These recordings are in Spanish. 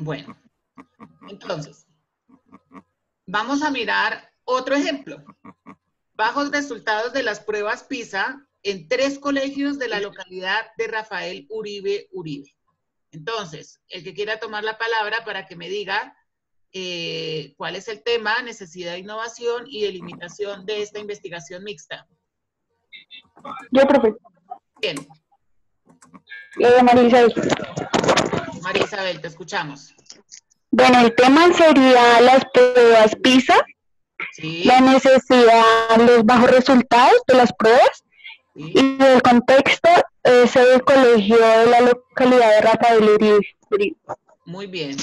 Bueno, entonces, vamos a mirar otro ejemplo. Bajos resultados de las pruebas PISA en 3 colegios de la localidad de Rafael Uribe Uribe. Entonces, el que quiera tomar la palabra para que me diga cuál es el tema, necesidad de innovación y delimitación de esta investigación mixta. Yo, profe. Bien. María Isabel. María Isabel, te escuchamos. Bueno, el tema sería las pruebas PISA, Sí. la necesidad, los bajos resultados de las pruebas, Sí. y el contexto es el colegio de la localidad de Rafael Uribe. Muy bien.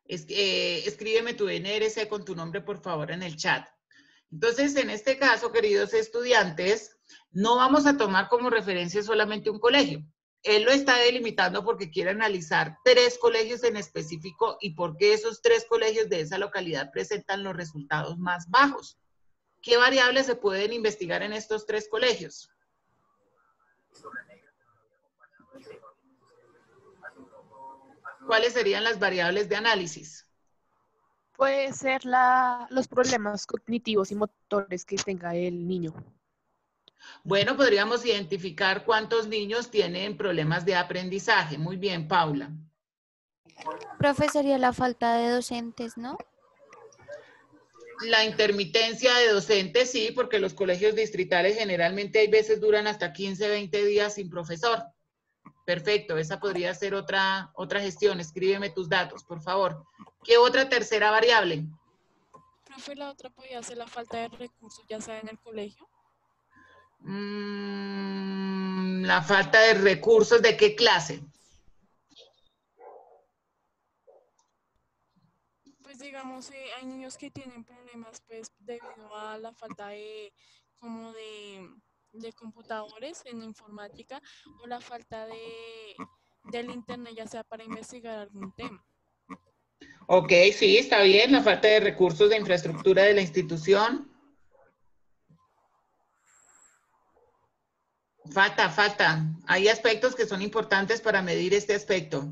Escríbeme tu NRC con tu nombre, por favor, en el chat. Entonces, en este caso, queridos estudiantes, no vamos a tomar como referencia solamente un colegio. Él lo está delimitando porque quiere analizar 3 colegios en específico y por qué esos 3 colegios de esa localidad presentan los resultados más bajos. ¿Qué variables se pueden investigar en estos 3 colegios? ¿Cuáles serían las variables de análisis? Puede ser los problemas cognitivos y motores que tenga el niño. Bueno, podríamos identificar cuántos niños tienen problemas de aprendizaje. Muy bien, Paula. Profe, sería la falta de docentes, ¿no? La intermitencia de docentes, sí, porque los colegios distritales generalmente hay veces duran hasta 15, 20 días sin profesor. Perfecto, esa podría ser otra gestión. Escríbeme tus datos, por favor. ¿Qué otra tercera variable? Profe, la otra podría ser la falta de recursos, ya sea en el colegio. La falta de recursos, ¿de qué clase? Pues digamos, hay niños que tienen problemas pues debido a la falta de computadores en informática o la falta del internet, ya sea para investigar algún tema. Ok, sí, está bien. La falta de recursos de infraestructura de la institución. Falta. Hay aspectos que son importantes para medir este aspecto.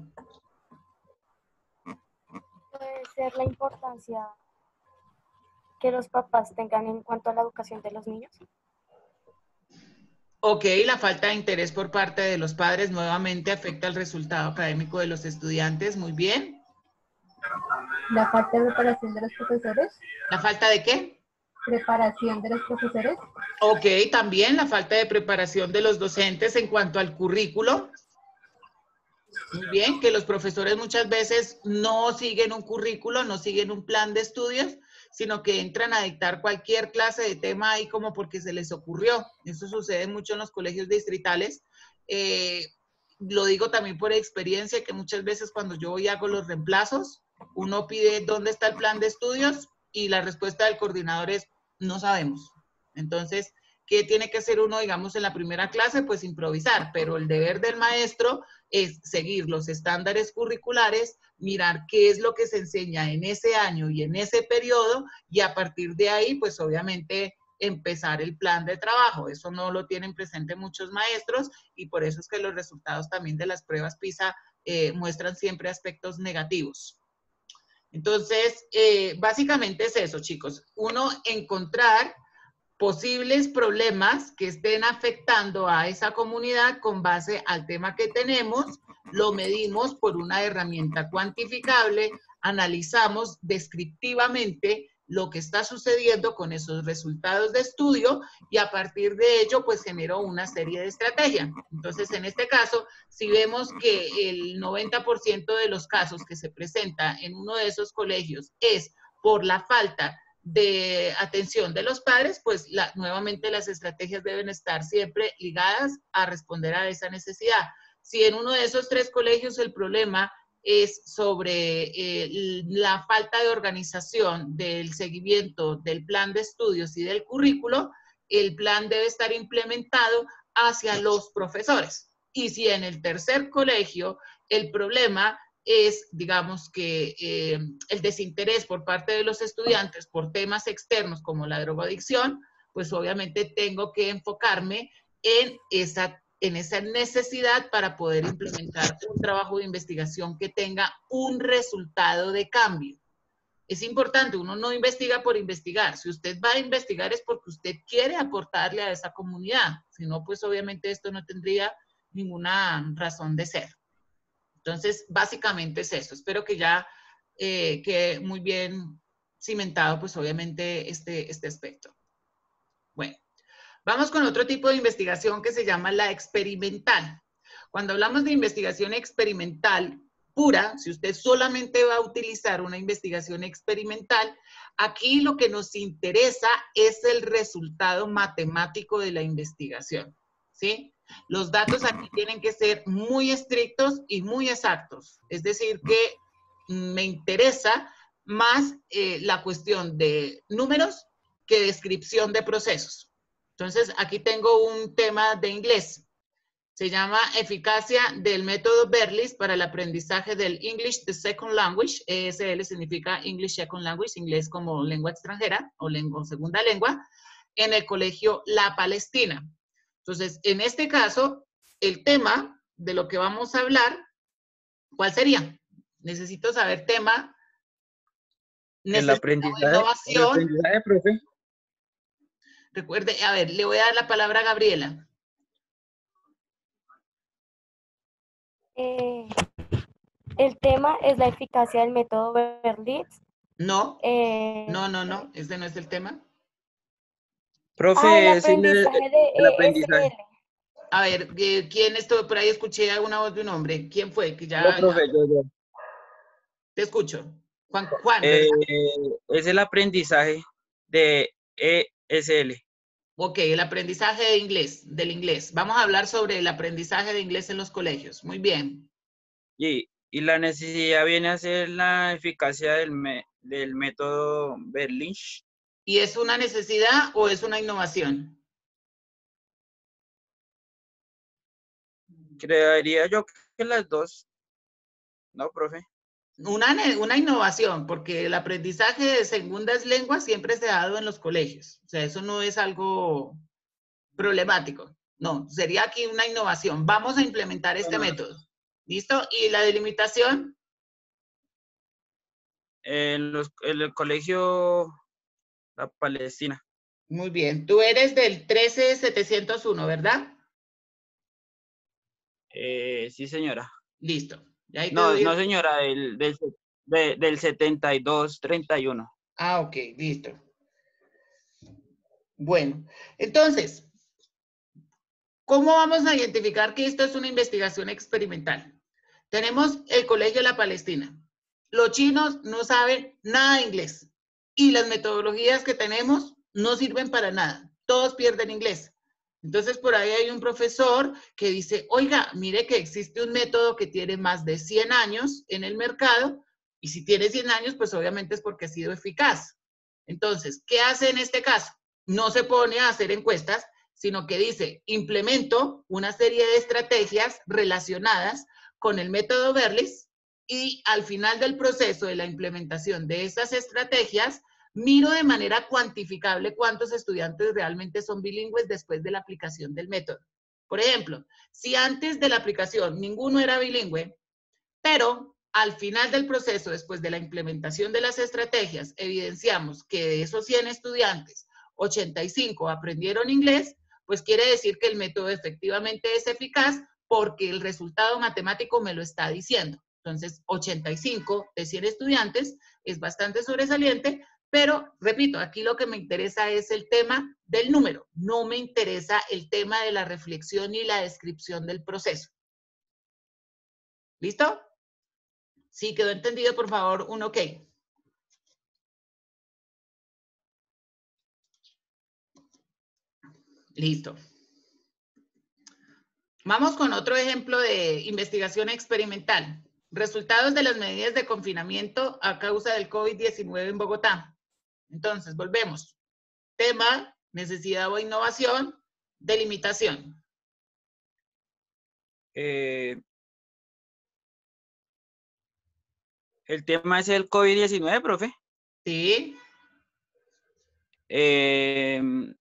Puede ser la importancia que los papás tengan en cuanto a la educación de los niños. Ok, la falta de interés por parte de los padres nuevamente afecta el resultado académico de los estudiantes. Muy bien. La falta de preparación de los profesores. ¿La falta de qué? Preparación de los profesores. Ok, también la falta de preparación de los docentes en cuanto al currículo. Muy bien, que los profesores muchas veces no siguen un currículo, no siguen un plan de estudios, sino que entran a dictar cualquier clase de tema ahí como porque se les ocurrió. Eso sucede mucho en los colegios distritales. Lo digo también por experiencia, que muchas veces cuando yo voy y hago los reemplazos, uno pide dónde está el plan de estudios y la respuesta del coordinador es no sabemos. Entonces, ¿qué tiene que hacer uno, digamos, en la primera clase? Pues improvisar, pero el deber del maestro es seguir los estándares curriculares, mirar qué es lo que se enseña en ese año y en ese periodo, y a partir de ahí, pues obviamente empezar el plan de trabajo. Eso no lo tienen presente muchos maestros y por eso es que los resultados también de las pruebas PISA muestran siempre aspectos negativos. Entonces, básicamente es eso, chicos. Uno, encontrar posibles problemas que estén afectando a esa comunidad con base al tema que tenemos, lo medimos por una herramienta cuantificable, analizamos descriptivamente lo que está sucediendo con esos resultados de estudio y a partir de ello pues generó una serie de estrategias. Entonces en este caso, si vemos que el 90% de los casos que se presenta en uno de esos colegios es por la falta de atención de los padres, pues nuevamente las estrategias deben estar siempre ligadas a responder a esa necesidad. Si en uno de esos 3 colegios el problema es sobre la falta de organización del seguimiento del plan de estudios y del currículo, el plan debe estar implementado hacia los profesores. Y si en el tercer colegio el problema es, digamos que el desinterés por parte de los estudiantes por temas externos como la drogadicción, pues obviamente tengo que enfocarme en esa en esa necesidad para poder implementar un trabajo de investigación que tenga un resultado de cambio. Es importante, uno no investiga por investigar. Si usted va a investigar es porque usted quiere aportarle a esa comunidad. Si no, pues obviamente esto no tendría ninguna razón de ser. Entonces, básicamente es eso. Espero que ya quede muy bien cimentado, pues obviamente, este aspecto. Bueno, vamos con otro tipo de investigación que se llama la experimental. Cuando hablamos de investigación experimental pura, si usted solamente va a utilizar una investigación experimental, aquí lo que nos interesa es el resultado matemático de la investigación, ¿sí? Los datos aquí tienen que ser muy estrictos y muy exactos. Es decir, que me interesa más la cuestión de números que descripción de procesos. Entonces, aquí tengo un tema de inglés. Se llama eficacia del método Berlitz para el aprendizaje del English the Second Language. ESL significa English Second Language, inglés como lengua extranjera o segunda lengua, en el colegio La Palestina. Entonces, en este caso, el tema de lo que vamos a hablar, ¿cuál sería? Necesito saber tema. El aprendizaje, profe. Recuerde, a ver, le voy a dar la palabra a Gabriela. El tema es la eficacia del método Berlitz. No, no, ese no es el tema. Profe, el aprendizaje de el aprendizaje. ESL. A ver, ¿quién estuvo por ahí? Escuché una voz de un hombre. ¿Quién fue? Que ya, Yo, profe, yo. Te escucho. Juan, ¿verdad? Es el aprendizaje de ESL. Ok, el aprendizaje de inglés, del inglés. Vamos a hablar sobre el aprendizaje de inglés en los colegios. Muy bien. Y la necesidad viene a ser la eficacia del método Berlitz. ¿Y es una necesidad o es una innovación? Creería yo que las dos. ¿No, profe? Una innovación, porque el aprendizaje de segundas lenguas siempre se ha dado en los colegios. O sea, eso no es algo problemático. No, sería aquí una innovación. Vamos a implementar este método. ¿Listo? ¿Y la delimitación? En el colegio La Palestina. Muy bien. Tú eres del 13701, ¿verdad? Sí, señora. Listo. Ahí te No, doy no, señora, del 7231. Ah, ok, listo. Bueno, entonces, ¿cómo vamos a identificar que esto es una investigación experimental? Tenemos el Colegio de la Palestina. Los chinos no saben nada de inglés y las metodologías que tenemos no sirven para nada. Todos pierden inglés. Entonces, por ahí hay un profesor que dice, oiga, mire que existe un método que tiene más de 100 años en el mercado y si tiene 100 años, pues obviamente es porque ha sido eficaz. Entonces, ¿qué hace en este caso? No se pone a hacer encuestas, sino que dice, implemento una serie de estrategias relacionadas con el método Berlitz y al final del proceso de la implementación de esas estrategias, miro de manera cuantificable cuántos estudiantes realmente son bilingües después de la aplicación del método. Por ejemplo, si antes de la aplicación ninguno era bilingüe, pero al final del proceso, después de la implementación de las estrategias, evidenciamos que de esos 100 estudiantes, 85 aprendieron inglés, pues quiere decir que el método efectivamente es eficaz porque el resultado matemático me lo está diciendo. Entonces, 85 de 100 estudiantes es bastante sobresaliente, pero, repito, aquí lo que me interesa es el tema del número. No me interesa el tema de la reflexión y la descripción del proceso. ¿Listo? Sí, quedó entendido, por favor, un ok. Listo. Vamos con otro ejemplo de investigación experimental. Resultados de las medidas de confinamiento a causa del COVID-19 en Bogotá. Entonces, volvemos. Tema, necesidad o innovación, delimitación. El tema es el COVID-19, profe. Sí.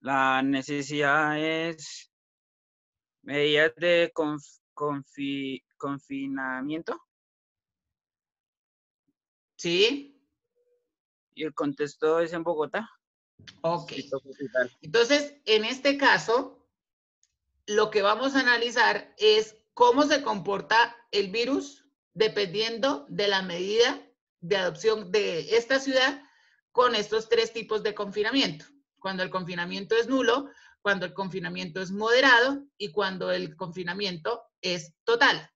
La necesidad es Medidas de confinamiento ¿Sí? y el contexto es en Bogotá. Ok. Distrito Capital. Entonces, en este caso, lo que vamos a analizar es cómo se comporta el virus dependiendo de la medida de adopción de esta ciudad con estos tres tipos de confinamiento. Cuando el confinamiento es nulo, cuando el confinamiento es moderado y cuando el confinamiento es total.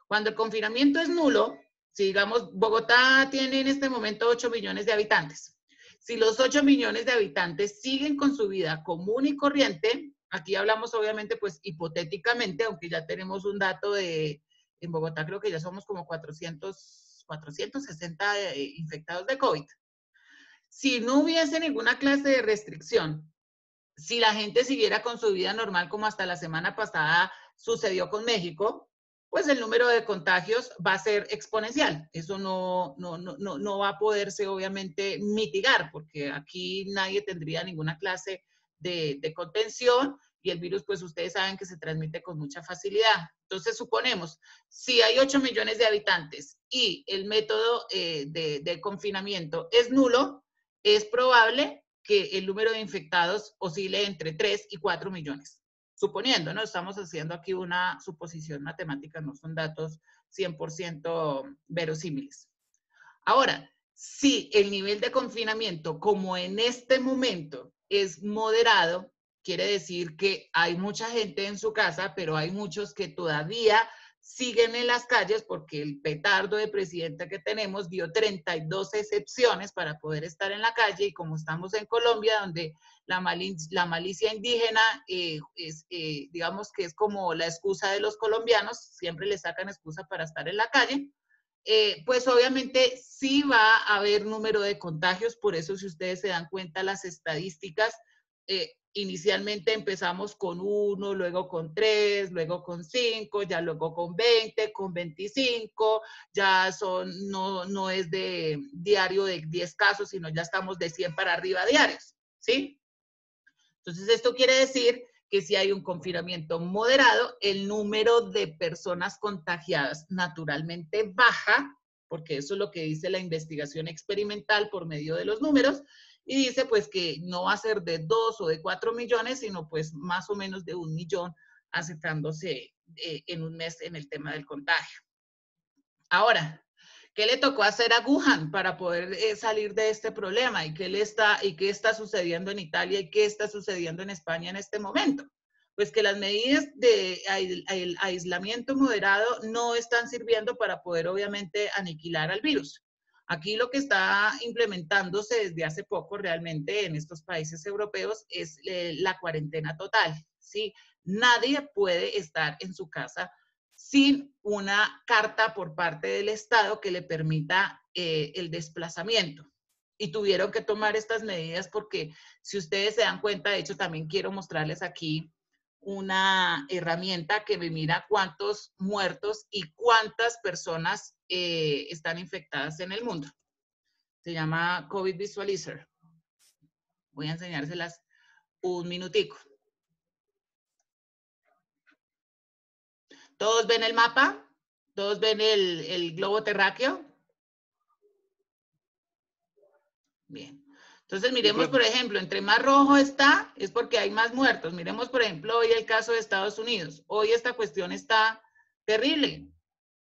Cuando el confinamiento es nulo, si digamos Bogotá tiene en este momento 8 millones de habitantes. Si los 8 millones de habitantes siguen con su vida común y corriente, aquí hablamos obviamente pues hipotéticamente, aunque ya tenemos un dato de, en Bogotá creo que ya somos como 460 infectados de COVID. Si no hubiese ninguna clase de restricción, si la gente siguiera con su vida normal como hasta la semana pasada sucedió con México, pues el número de contagios va a ser exponencial. Eso no va a poderse obviamente mitigar porque aquí nadie tendría ninguna clase de contención y el virus pues ustedes saben que se transmite con mucha facilidad. Entonces suponemos, si hay 8 millones de habitantes y el método de confinamiento es nulo, es probable que el número de infectados oscile entre 3 y 4 millones. Suponiendo, ¿no? Estamos haciendo aquí una suposición matemática, no son datos 100% verosímiles. Ahora, si el nivel de confinamiento, como en este momento, es moderado, quiere decir que hay mucha gente en su casa, pero hay muchos que todavía siguen en las calles porque el petardo de presidente que tenemos dio 32 excepciones para poder estar en la calle y como estamos en Colombia, donde la malicia indígena digamos que es como la excusa de los colombianos, siempre le sacan excusa para estar en la calle, pues obviamente sí va a haber número de contagios, por eso si ustedes se dan cuenta las estadísticas, inicialmente empezamos con 1, luego con 3, luego con 5, ya luego con 20, con 25, ya no es de diario de 10 casos, sino ya estamos de 100 para arriba diarios, ¿sí? Entonces esto quiere decir que si hay un confinamiento moderado, el número de personas contagiadas naturalmente baja, porque eso es lo que dice la investigación experimental por medio de los números, y dice pues que no va a ser de 2 o de 4 millones, sino pues más o menos de 1 millón aceptándose en un mes en el tema del contagio. Ahora, ¿qué le tocó hacer a Wuhan para poder salir de este problema? ¿Y qué está sucediendo en Italia y qué está sucediendo en España en este momento? Pues que las medidas de aislamiento moderado no están sirviendo para poder obviamente aniquilar al virus. Aquí lo que está implementándose desde hace poco realmente en estos países europeos es la cuarentena total, ¿sí? Nadie puede estar en su casa sin una carta por parte del Estado que le permita el desplazamiento. Y tuvieron que tomar estas medidas porque si ustedes se dan cuenta, de hecho también quiero mostrarles aquí una herramienta que me mira cuántos muertos y cuántas personas están infectadas en el mundo. Se llama COVID Visualizer. Voy a enseñárselas un minutico. ¿Todos ven el mapa? ¿Todos ven el globo terráqueo? Bien. Entonces, miremos, por ejemplo, entre más rojo está, es porque hay más muertos. Miremos, por ejemplo, hoy el caso de Estados Unidos. Hoy esta cuestión está terrible.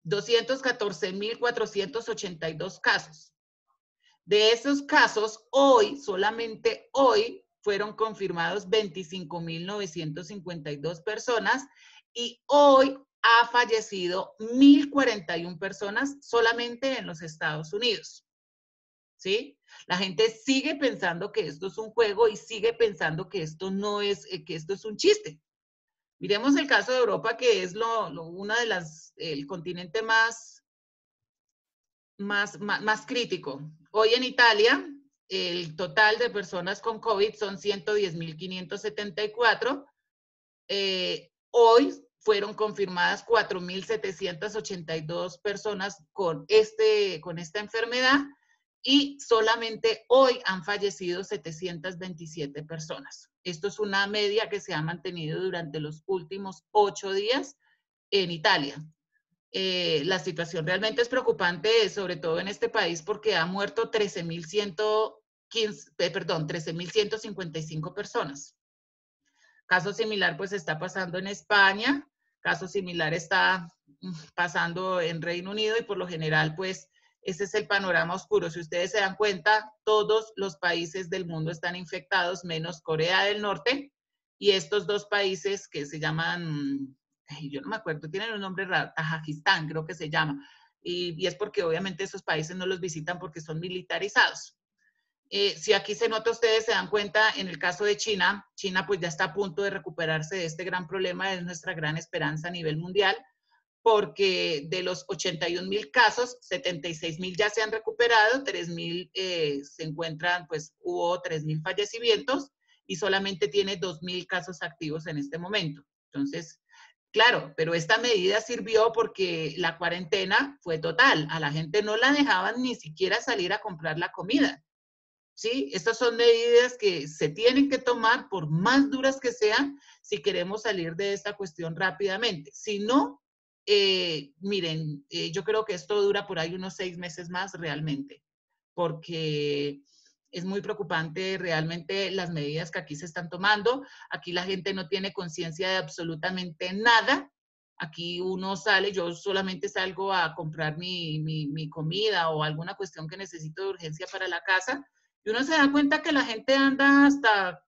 214,482 casos. De esos casos, hoy, solamente hoy, fueron confirmados 25,952 personas y hoy ha fallecido 1,041 personas solamente en los Estados Unidos. ¿Sí? La gente sigue pensando que esto es un juego y sigue pensando que esto no es, que esto es un chiste. Miremos el caso de Europa, que es una de el continente más crítico. Hoy en Italia, el total de personas con COVID son 110,574. Hoy fueron confirmadas 4,782 personas con esta enfermedad y solamente hoy han fallecido 727 personas. Esto es una media que se ha mantenido durante los últimos 8 días en Italia. La situación realmente es preocupante, sobre todo en este país, porque ha muerto 13.155 personas. Caso similar pues está pasando en España, caso similar está pasando en Reino Unido y por lo general pues ese es el panorama oscuro. Si ustedes se dan cuenta, todos los países del mundo están infectados, menos Corea del Norte, y estos dos países que se llaman, yo no me acuerdo, tienen un nombre raro, Tajikistán creo que se llama, y es porque obviamente esos países no los visitan porque son militarizados. Si aquí se nota, ustedes se dan cuenta, en el caso de China, China pues ya está a punto de recuperarse de este gran problema, es nuestra gran esperanza a nivel mundial, porque de los 81.000 casos, 76.000 ya se han recuperado, 3.000 se encuentran, pues hubo 3.000 fallecimientos y solamente tiene 2.000 casos activos en este momento. Entonces, claro, pero esta medida sirvió porque la cuarentena fue total, a la gente no la dejaban ni siquiera salir a comprar la comida. ¿Sí? Estas son medidas que se tienen que tomar, por más duras que sean, si queremos salir de esta cuestión rápidamente. Si no, miren, yo creo que esto dura por ahí unos 6 meses más realmente, porque es muy preocupante realmente las medidas que aquí se están tomando. Aquí la gente no tiene conciencia de absolutamente nada. Aquí uno sale, yo solamente salgo a comprar mi comida o alguna cuestión que necesito de urgencia para la casa, y uno se da cuenta que la gente anda hasta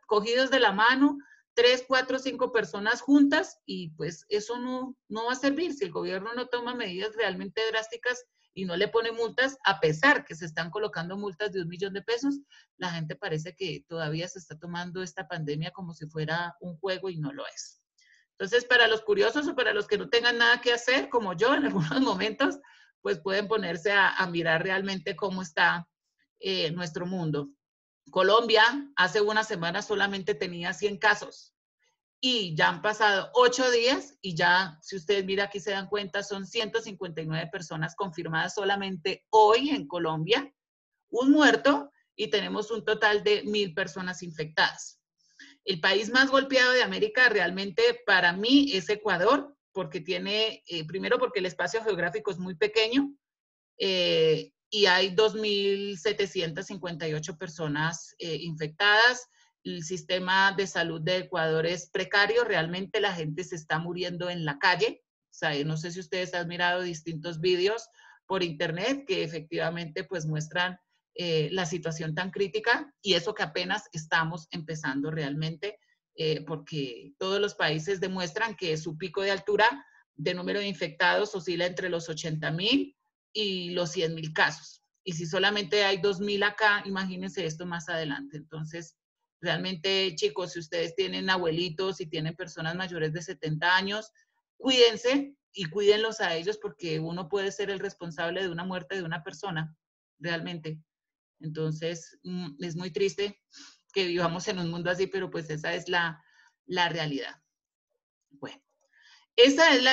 cogidos de la mano, 3, 4, 5 personas juntas, y pues eso no va a servir si el gobierno no toma medidas realmente drásticas y no le pone multas, a pesar que se están colocando multas de 1 millón de pesos, la gente parece que todavía se está tomando esta pandemia como si fuera un juego y no lo es. Entonces, para los curiosos o para los que no tengan nada que hacer, como yo en algunos momentos, pues pueden ponerse a mirar realmente cómo está nuestro mundo. Colombia hace una semana solamente tenía 100 casos y ya han pasado 8 días y ya, si ustedes miran aquí se dan cuenta, son 159 personas confirmadas solamente hoy en Colombia, un muerto y tenemos un total de 1.000 personas infectadas. El país más golpeado de América realmente para mí es Ecuador, porque tiene, primero porque el espacio geográfico es muy pequeño, y hay 2.758 personas infectadas. El sistema de salud de Ecuador es precario, realmente la gente se está muriendo en la calle. O sea, no sé si ustedes han mirado distintos vídeos por internet que efectivamente pues muestran la situación tan crítica, y eso que apenas estamos empezando realmente, porque todos los países demuestran que su pico de altura de número de infectados oscila entre los 80.000 y los 100.000 casos. Y si solamente hay 2.000 acá, imagínense esto más adelante. Entonces, realmente, chicos, si ustedes tienen abuelitos y tienen personas mayores de 70 años, cuídense y cuídenlos a ellos, porque uno puede ser el responsable de una muerte de una persona, realmente. Entonces, es muy triste que vivamos en un mundo así, pero pues esa es la realidad. Bueno. Esa es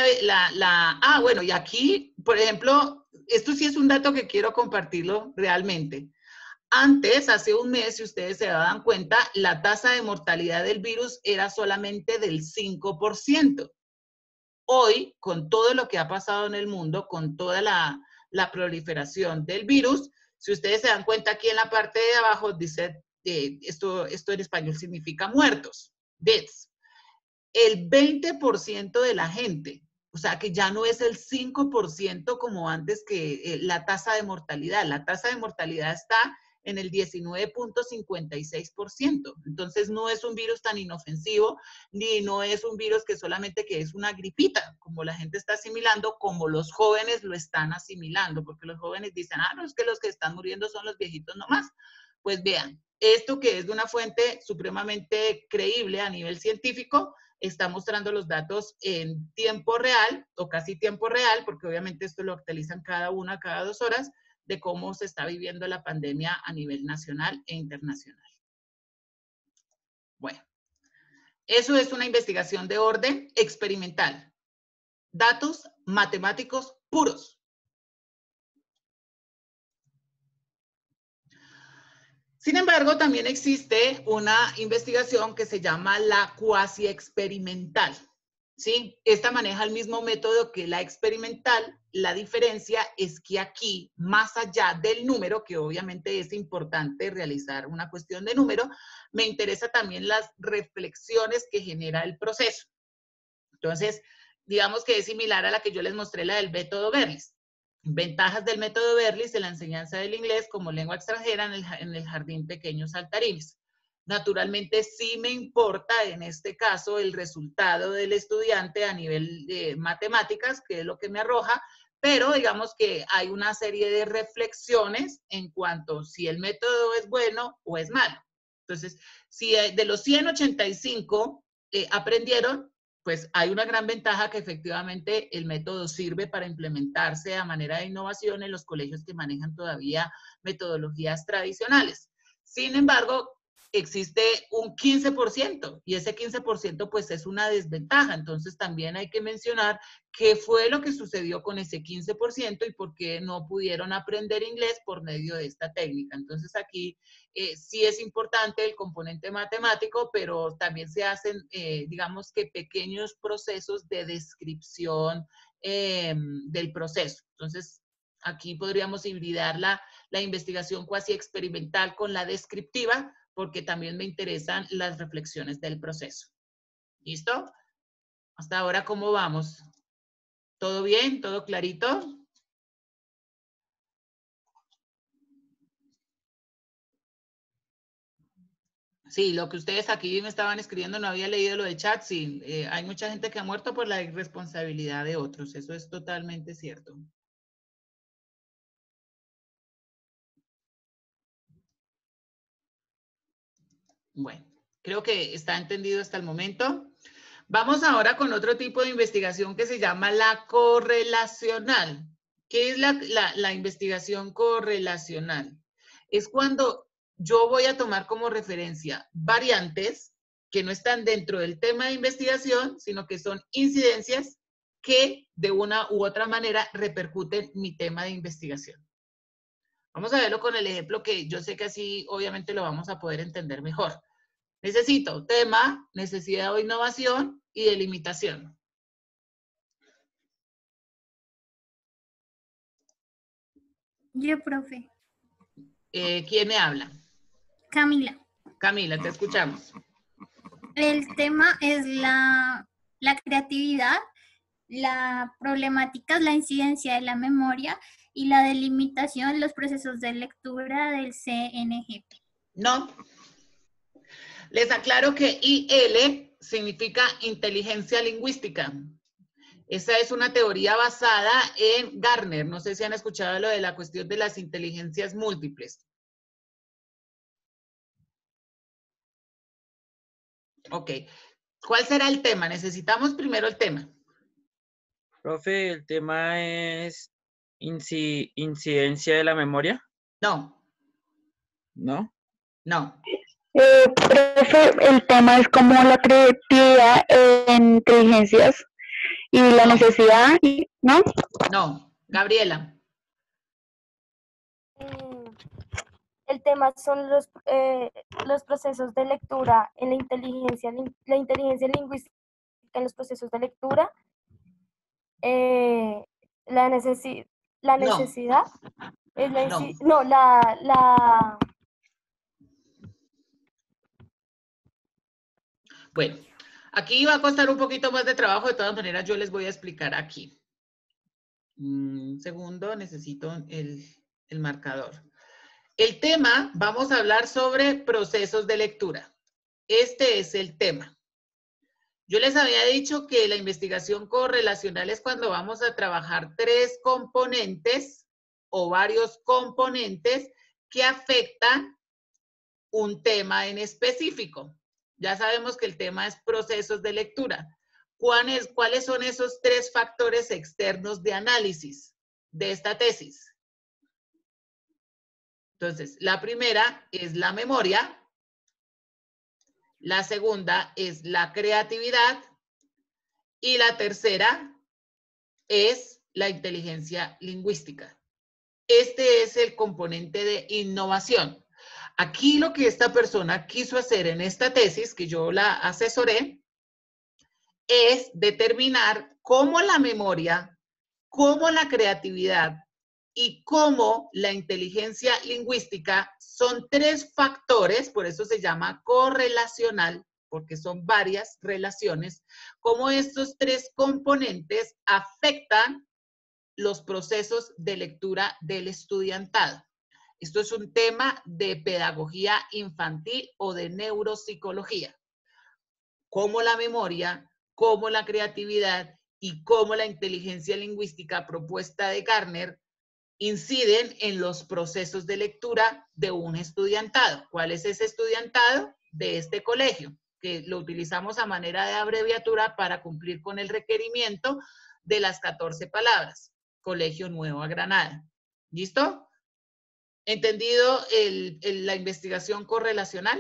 bueno, y aquí, por ejemplo, esto sí es un dato que quiero compartirlo realmente. Antes, hace un mes, si ustedes se dan cuenta, la tasa de mortalidad del virus era solamente del 5%. Hoy, con todo lo que ha pasado en el mundo, con toda la proliferación del virus, si ustedes se dan cuenta, aquí en la parte de abajo dice, esto en español significa muertos, deaths. El 20% de la gente, o sea que ya no es el 5% como antes, que la tasa de mortalidad. La tasa de mortalidad está en el 19.56%. Entonces no es un virus tan inofensivo, ni no es un virus que solamente que es una gripita, como la gente está asimilando, como los jóvenes lo están asimilando, porque los jóvenes dicen, no, es que los que están muriendo son los viejitos nomás. Pues vean, esto que es de una fuente supremamente creíble a nivel científico, está mostrando los datos en tiempo real o casi tiempo real, porque obviamente esto lo actualizan cada 2 horas, de cómo se está viviendo la pandemia a nivel nacional e internacional. Bueno, eso es una investigación de orden experimental. Datos matemáticos puros. Sin embargo, también existe una investigación que se llama la cuasi experimental, ¿sí? Esta maneja el mismo método que la experimental. La diferencia es que aquí, más allá del número, que obviamente es importante realizar una cuestión de número, me interesa también las reflexiones que genera el proceso. Entonces, digamos que es similar a la que yo les mostré, la del método Berlis. Ventajas del método Berlis en la enseñanza del inglés como lengua extranjera en el jardín Pequeños Saltarines. Naturalmente sí me importa en este caso el resultado del estudiante a nivel de matemáticas, que es lo que me arroja, pero digamos que hay una serie de reflexiones en cuanto si el método es bueno o es malo. Entonces, si de los 185 aprendieron, pues hay una gran ventaja que efectivamente el método sirve para implementarse a manera de innovación en los colegios que manejan todavía metodologías tradicionales. Sin embargo, existe un 15% y ese 15% pues es una desventaja. Entonces también hay que mencionar qué fue lo que sucedió con ese 15% y por qué no pudieron aprender inglés por medio de esta técnica. Entonces aquí sí es importante el componente matemático, pero también se hacen, digamos que pequeños procesos de descripción del proceso. Entonces aquí podríamos hibridar la investigación cuasi experimental con la descriptiva, porque también me interesan las reflexiones del proceso. ¿Listo? Hasta ahora, ¿cómo vamos? ¿Todo bien? ¿Todo clarito? Sí, lo que ustedes aquí me estaban escribiendo, no había leído lo de chat, sí. Hay mucha gente que ha muerto por la irresponsabilidad de otros, eso es totalmente cierto. Bueno, creo que está entendido hasta el momento. Vamos ahora con otro tipo de investigación que se llama la correlacional. ¿Qué es la investigación correlacional? Es cuando yo voy a tomar como referencia variantes que no están dentro del tema de investigación, sino que son incidencias que de una u otra manera repercuten mi tema de investigación. Vamos a verlo con el ejemplo que yo sé que así obviamente lo vamos a poder entender mejor. Necesito tema, necesidad o innovación y delimitación. Yo, profe. ¿Quién me habla? Camila. Camila, te escuchamos. El tema es la creatividad, la problemática, la incidencia de la memoria y la delimitación, los procesos de lectura del CNGP. No. Les aclaro que IL significa inteligencia lingüística. Esa es una teoría basada en Gardner. No sé si han escuchado lo de la cuestión de las inteligencias múltiples. Ok. ¿Cuál será el tema? Necesitamos primero el tema. Profe, ¿el tema es incidencia de la memoria? No. ¿No? No. Profe, el tema es como la creatividad en inteligencias y la necesidad, ¿no? No. Gabriela. El tema son los procesos de lectura en la inteligencia lingüística en los procesos de lectura, la necesidad, es la Bueno, aquí va a costar un poquito más de trabajo, de todas maneras yo les voy a explicar aquí. Un segundo, necesito el marcador. El tema, vamos a hablar sobre procesos de lectura. Este es el tema. Yo les había dicho que la investigación correlacional es cuando vamos a trabajar tres componentes o varios componentes que afectan un tema en específico. Ya sabemos que el tema es procesos de lectura. ¿Cuáles son esos tres factores externos de análisis de esta tesis? Entonces, la primera es la memoria, la segunda es la creatividad y la tercera es la inteligencia lingüística. Este es el componente de innovación. Aquí lo que esta persona quiso hacer en esta tesis, que yo la asesoré, es determinar cómo la memoria, cómo la creatividad y cómo la inteligencia lingüística son tres factores, por eso se llama correlacional, porque son varias relaciones, cómo estos tres componentes afectan los procesos de lectura del estudiantado. Esto es un tema de pedagogía infantil o de neuropsicología. Cómo la memoria, cómo la creatividad y cómo la inteligencia lingüística propuesta de Gardner inciden en los procesos de lectura de un estudiantado. ¿Cuál es ese estudiantado? De este colegio, que lo utilizamos a manera de abreviatura para cumplir con el requerimiento de las 14 palabras. Colegio Nueva Granada. ¿Listo? ¿Entendido la investigación correlacional?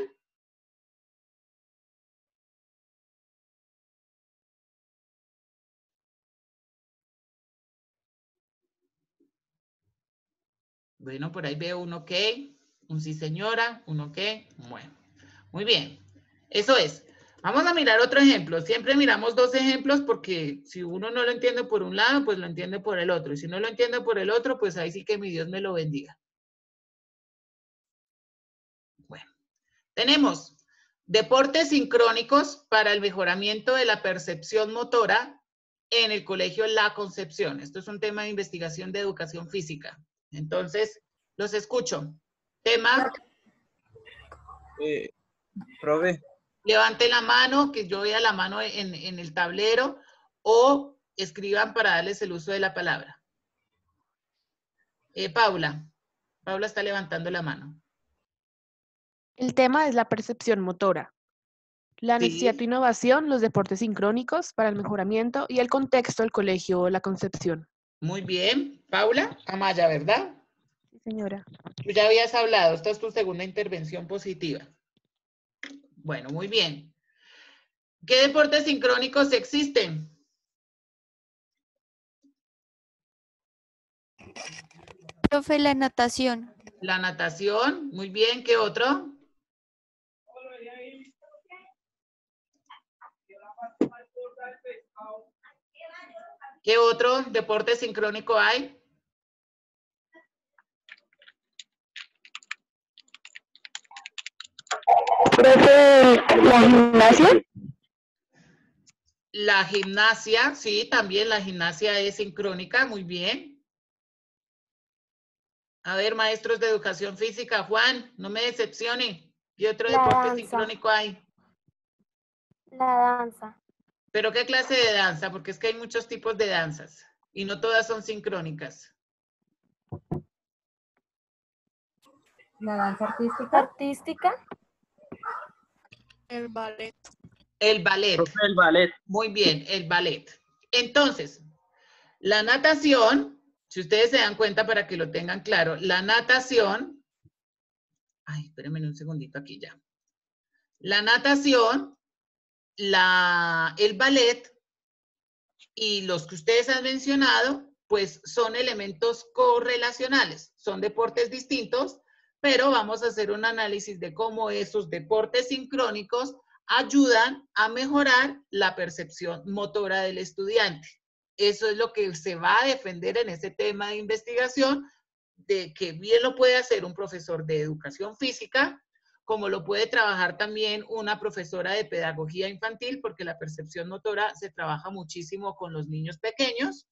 Bueno, por ahí veo un ok, un sí señora, un ok. Bueno, muy bien. Eso es. Vamos a mirar otro ejemplo. Siempre miramos dos ejemplos porque si uno no lo entiende por un lado, pues lo entiende por el otro. Y si no lo entiende por el otro, pues ahí sí que mi Dios me lo bendiga. Bueno, tenemos deportes sincrónicos para el mejoramiento de la percepción motora en el Colegio La Concepción. Esto es un tema de investigación de educación física. Entonces, los escucho. Tema. Profe. Levante la mano, que yo vea la mano en el tablero, o escriban para darles el uso de la palabra. Paula. Paula está levantando la mano. El tema es la percepción motora. La necesidad de innovación, los deportes sincrónicos para el mejoramiento y el contexto del colegio La Concepción. Muy bien. Paula Amaya, ¿verdad? Sí, señora. Tú ya habías hablado, esta es tu segunda intervención positiva. Bueno, muy bien. ¿Qué deportes sincrónicos existen? Profe, la natación. La natación, muy bien. ¿Qué otro? ¿Qué otro deporte sincrónico hay? Profe, ¿la gimnasia? La gimnasia, sí, también la gimnasia es sincrónica, muy bien. A ver, maestros de educación física, Juan, no me decepcione. ¿Qué otro deporte sincrónico hay? La danza. ¿Pero qué clase de danza? Porque es que hay muchos tipos de danzas y no todas son sincrónicas. La danza artística. Artística. El ballet. El ballet. Profe, el ballet. Muy bien, el ballet. Entonces, la natación, si ustedes se dan cuenta para que lo tengan claro, la natación, ay, espérenme un segundito aquí ya. La natación, el ballet y los que ustedes han mencionado, pues son elementos correlacionales, son deportes distintos, pero vamos a hacer un análisis de cómo esos deportes sincrónicos ayudan a mejorar la percepción motora del estudiante. Eso es lo que se va a defender en ese tema de investigación, de que bien lo puede hacer un profesor de educación física, como lo puede trabajar también una profesora de pedagogía infantil, porque la percepción motora se trabaja muchísimo con los niños pequeños,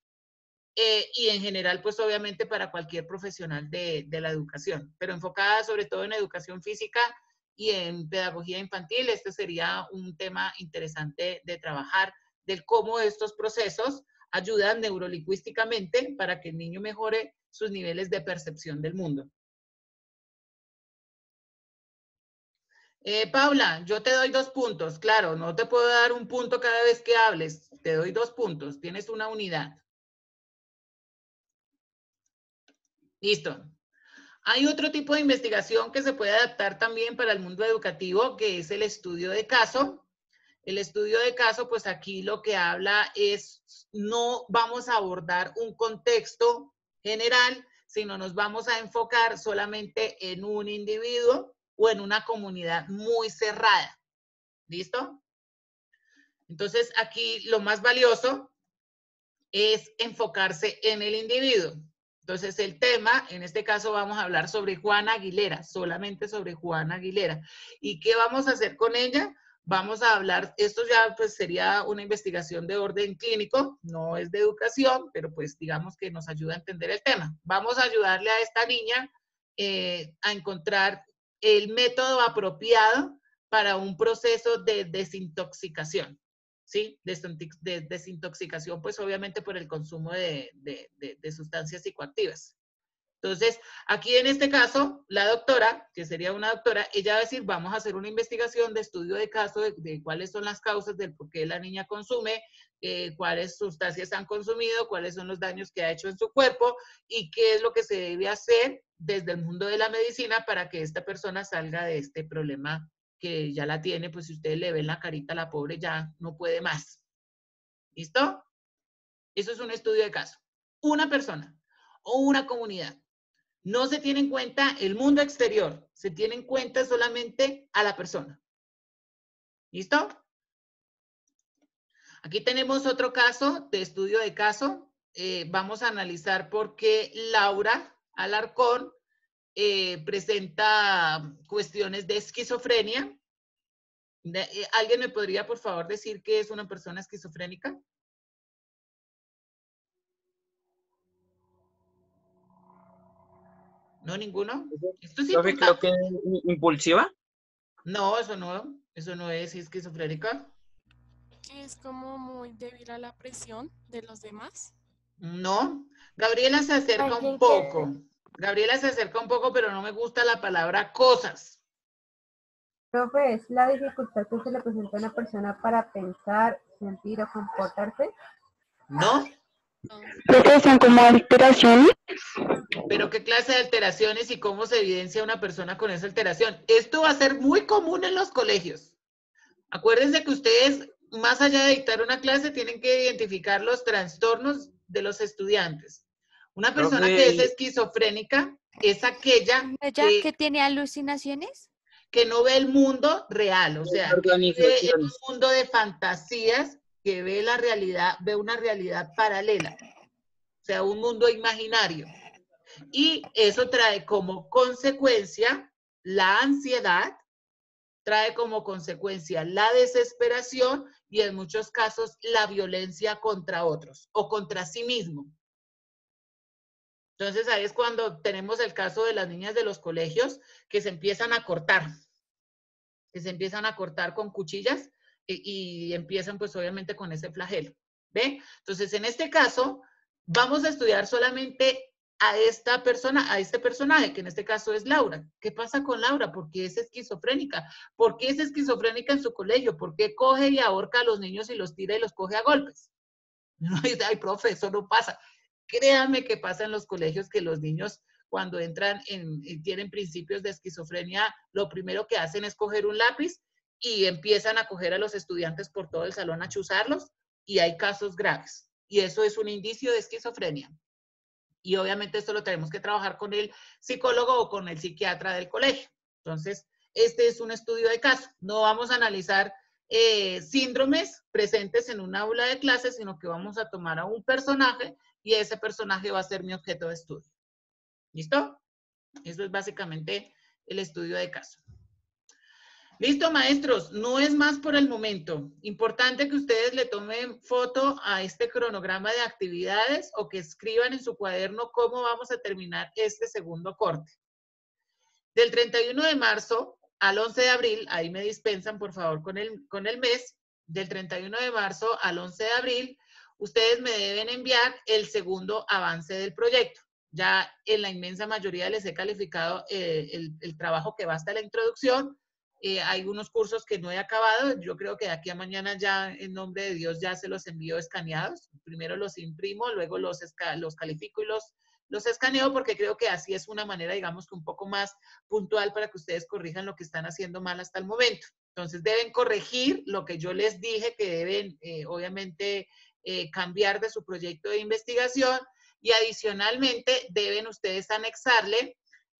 y en general, pues obviamente para cualquier profesional de la educación, pero enfocada sobre todo en educación física y en pedagogía infantil. Este sería un tema interesante de trabajar, del cómo estos procesos ayudan neurolingüísticamente para que el niño mejore sus niveles de percepción del mundo. Paula, yo te doy 2 puntos. Claro, no te puedo dar un punto cada vez que hables. Te doy 2 puntos. Tienes una unidad. Listo. Hay otro tipo de investigación que se puede adaptar también para el mundo educativo, que es el estudio de caso. El estudio de caso, pues aquí lo que habla es, no vamos a abordar un contexto general, sino nos vamos a enfocar solamente en un individuo o en una comunidad muy cerrada. ¿Listo? Entonces, aquí lo más valioso es enfocarse en el individuo. Entonces, el tema, en este caso vamos a hablar sobre Juana Aguilera, solamente sobre Juana Aguilera. ¿Y qué vamos a hacer con ella? Vamos a hablar, esto ya pues sería una investigación de orden clínico, no es de educación, pero pues digamos que nos ayuda a entender el tema. Vamos a ayudarle a esta niña a encontrar el método apropiado para un proceso de desintoxicación. ¿Sí? De desintoxicación, pues obviamente por el consumo de sustancias psicoactivas. Entonces, aquí en este caso, la doctora, que sería una doctora, ella va a decir, vamos a hacer una investigación de estudio de caso de cuáles son las causas del por qué la niña consume, cuáles sustancias han consumido, cuáles son los daños que ha hecho en su cuerpo y qué es lo que se debe hacer desde el mundo de la medicina para que esta persona salga de este problema que ya la tiene, pues si ustedes le ven la carita a la pobre ya no puede más. ¿Listo? Eso es un estudio de caso. Una persona o una comunidad. No se tiene en cuenta el mundo exterior, se tiene en cuenta solamente a la persona. ¿Listo? Aquí tenemos otro caso de estudio de caso. Vamos a analizar por qué Laura Alarcón presenta cuestiones de esquizofrenia. ¿Alguien me podría, por favor, decir qué es una persona esquizofrénica? ¿No, ninguno? Esto es Profe, creo importante. que es impulsiva. No, eso no es esquizofrénica. Es como muy débil a la presión de los demás. No. Gabriela se acerca un poco. Gabriela se acerca un poco, pero no me gusta la palabra cosas. Profe, ¿es la dificultad que se le presenta a una persona para pensar, sentir o comportarse? ¿No? Profe, son como alteraciones. Pero ¿qué clase de alteraciones y cómo se evidencia una persona con esa alteración? Esto va a ser muy común en los colegios. Acuérdense que ustedes, más allá de dictar una clase, tienen que identificar los trastornos de los estudiantes. Una persona que es esquizofrénica es aquella ¿Ella que tiene alucinaciones? que no ve el mundo real, o sea, que vive en un mundo de fantasías, que ve la realidad, ve una realidad paralela, o sea, un mundo imaginario. Y eso trae como consecuencia la ansiedad, trae como consecuencia la desesperación y en muchos casos la violencia contra otros o contra sí mismo. Entonces ahí es cuando tenemos el caso de las niñas de los colegios que se empiezan a cortar, con cuchillas y empiezan pues obviamente con ese flagelo. ¿Ve? Entonces en este caso vamos a estudiar solamente a esta persona, a este personaje, que en este caso es Laura. ¿Qué pasa con Laura? ¿Por qué es esquizofrénica? ¿Por qué es esquizofrénica en su colegio? ¿Por qué coge y ahorca a los niños y los tira y los coge a golpes? Ay, profe, eso no pasa. Créanme que pasa en los colegios que los niños cuando entran tienen principios de esquizofrenia, lo primero que hacen es coger un lápiz y empiezan a coger a los estudiantes por todo el salón a chuzarlos y hay casos graves. Y eso es un indicio de esquizofrenia. Y obviamente esto lo tenemos que trabajar con el psicólogo o con el psiquiatra del colegio. Entonces, este es un estudio de caso. No vamos a analizar síndromes presentes en un aula de clases, sino que vamos a tomar a un personaje y ese personaje va a ser mi objeto de estudio. ¿Listo? Eso es básicamente el estudio de caso. Listo, maestros, no es más por el momento. Importante que ustedes le tomen foto a este cronograma de actividades o que escriban en su cuaderno cómo vamos a terminar este segundo corte. Del 31 de marzo al 11 de abril, ahí me dispensan por favor con el mes, del 31 de marzo al 11 de abril, ustedes me deben enviar el segundo avance del proyecto. Ya en la inmensa mayoría les he calificado el trabajo que va hasta la introducción. Hay unos cursos que no he acabado. Yo creo que de aquí a mañana ya, en nombre de Dios, ya se los envío escaneados. Primero los imprimo, luego los califico y los escaneo porque creo que así es una manera, digamos, que un poco más puntual para que ustedes corrijan lo que están haciendo mal hasta el momento. Entonces, deben corregir lo que yo les dije que deben, obviamente, cambiar de su proyecto de investigación y adicionalmente deben ustedes anexarle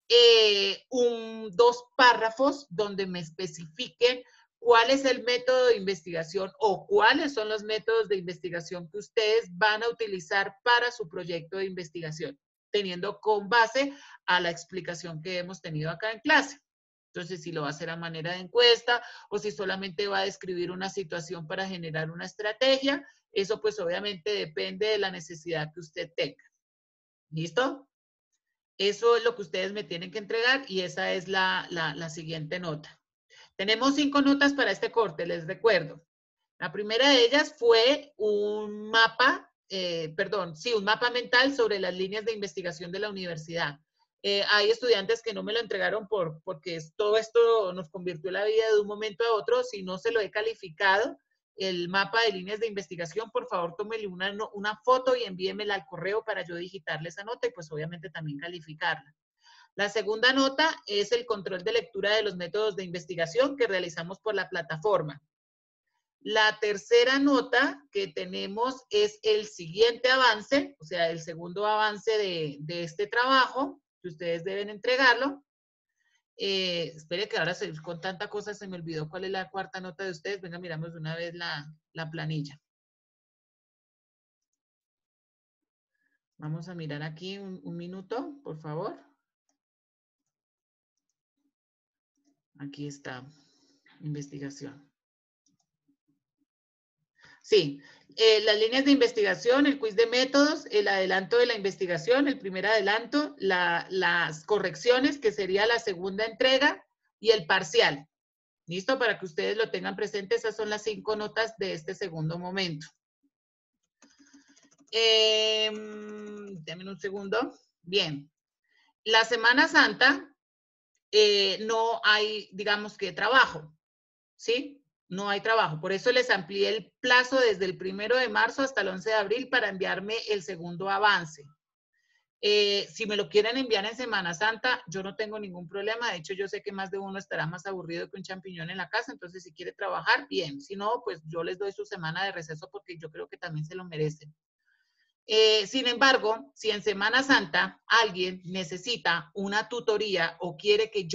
2 párrafos donde me especifiquen cuál es el método de investigación o cuáles son los métodos de investigación que ustedes van a utilizar para su proyecto de investigación, teniendo con base a la explicación que hemos tenido acá en clase. Entonces, si lo va a hacer a manera de encuesta o si solamente va a describir una situación para generar una estrategia, eso pues obviamente depende de la necesidad que usted tenga. ¿Listo? Eso es lo que ustedes me tienen que entregar y esa es la siguiente nota. Tenemos 5 notas para este corte, les recuerdo. La primera de ellas fue un mapa, un mapa mental sobre las líneas de investigación de la universidad. Hay estudiantes que no me lo entregaron porque todo esto nos convirtió la vida de un momento a otro. Si no se lo he calificado, el mapa de líneas de investigación, por favor, tómele una foto y envíemela al correo para yo digitarle esa nota y pues obviamente también calificarla. La segunda nota es el control de lectura de los métodos de investigación que realizamos por la plataforma. La tercera nota que tenemos es el siguiente avance, o sea, el segundo avance de este trabajo, que ustedes deben entregarlo. Espere que ahora con tanta cosa se me olvidó cuál es la cuarta nota de ustedes. Venga, miramos de una vez la planilla. Vamos a mirar aquí un minuto, por favor. Aquí está, investigación. Sí, las líneas de investigación, el quiz de métodos, el adelanto de la investigación, el primer adelanto, las correcciones, que sería la segunda entrega, y el parcial. ¿Listo? Para que ustedes lo tengan presente, esas son las 5 notas de este segundo momento. Denme un segundo. Bien. La Semana Santa no hay, digamos que, trabajo, ¿sí? No hay trabajo. Por eso les amplié el plazo desde el 1 de marzo hasta el 11 de abril para enviarme el segundo avance. Si me lo quieren enviar en Semana Santa, yo no tengo ningún problema. De hecho, yo sé que más de uno estará más aburrido que un champiñón en la casa. Entonces, si quiere trabajar, bien. Si no, pues yo les doy su semana de receso porque yo creo que también se lo merecen. Sin embargo, si en Semana Santa alguien necesita una tutoría o quiere que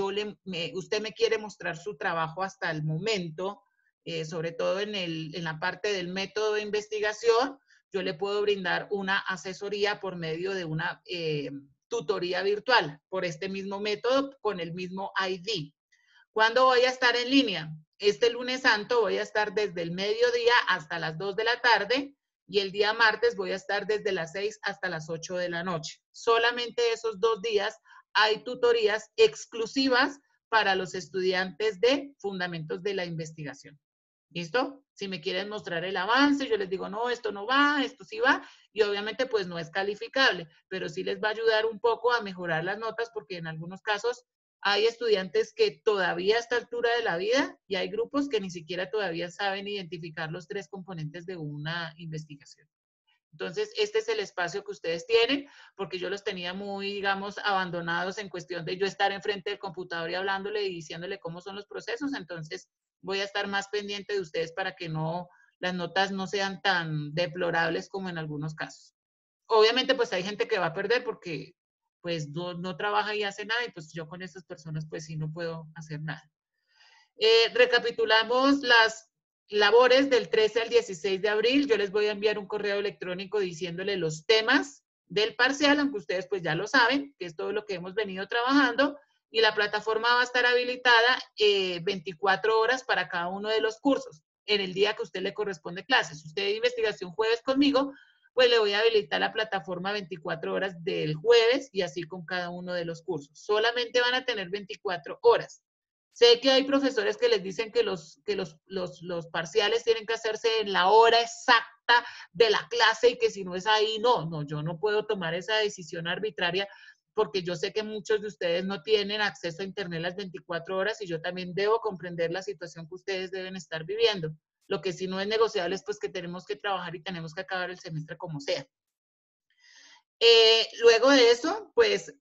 usted me quiere mostrar su trabajo hasta el momento, sobre todo en la parte del método de investigación, yo le puedo brindar una asesoría por medio de una tutoría virtual por este mismo método con el mismo ID. ¿Cuándo voy a estar en línea? Este lunes santo voy a estar desde el mediodía hasta las 2 de la tarde y el día martes voy a estar desde las 6 hasta las 8 de la noche. Solamente esos 2 días hay tutorías exclusivas para los estudiantes de Fundamentos de la Investigación. ¿Listo? Si me quieren mostrar el avance, yo les digo, no, esto no va, esto sí va, y obviamente pues no es calificable, pero sí les va a ayudar un poco a mejorar las notas porque en algunos casos hay estudiantes que todavía a esta altura de la vida y hay grupos que ni siquiera todavía saben identificar los 3 componentes de una investigación. Entonces, este es el espacio que ustedes tienen, porque yo los tenía muy, digamos, abandonados en cuestión de yo estar enfrente del computador y hablándole y diciéndole cómo son los procesos. Entonces, voy a estar más pendiente de ustedes para que las notas no sean tan deplorables como en algunos casos. Obviamente, pues hay gente que va a perder porque pues no trabaja y hace nada y pues yo con estas personas pues sí no puedo hacer nada. Recapitulamos las labores del 13 al 16 de abril. Yo les voy a enviar un correo electrónico diciéndole los temas del parcial, aunque ustedes pues ya lo saben, que es todo lo que hemos venido trabajando, y la plataforma va a estar habilitada 24 horas para cada uno de los cursos, en el día que a usted le corresponde clases. Si usted de investigación jueves conmigo, pues le voy a habilitar la plataforma 24 horas del jueves y así con cada uno de los cursos. Solamente van a tener 24 horas. Sé que hay profesores que les dicen que los parciales tienen que hacerse en la hora exacta de la clase y que si no es ahí, no, yo no puedo tomar esa decisión arbitraria porque yo sé que muchos de ustedes no tienen acceso a internet las 24 horas y yo también debo comprender la situación que ustedes deben estar viviendo. Lo que sí no es negociable es pues que tenemos que trabajar y tenemos que acabar el semestre como sea. Luego de eso, pues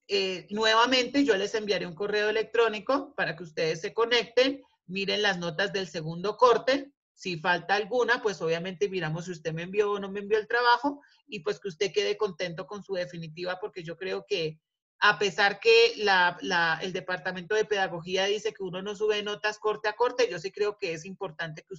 nuevamente yo les enviaré un correo electrónico para que ustedes se conecten, miren las notas del segundo corte. Si falta alguna, pues obviamente miramos si usted me envió o no me envió el trabajo y pues que usted quede contento con su definitiva porque yo creo que a pesar que el Departamento de Pedagogía dice que uno no sube notas corte a corte, yo sí creo que es importante que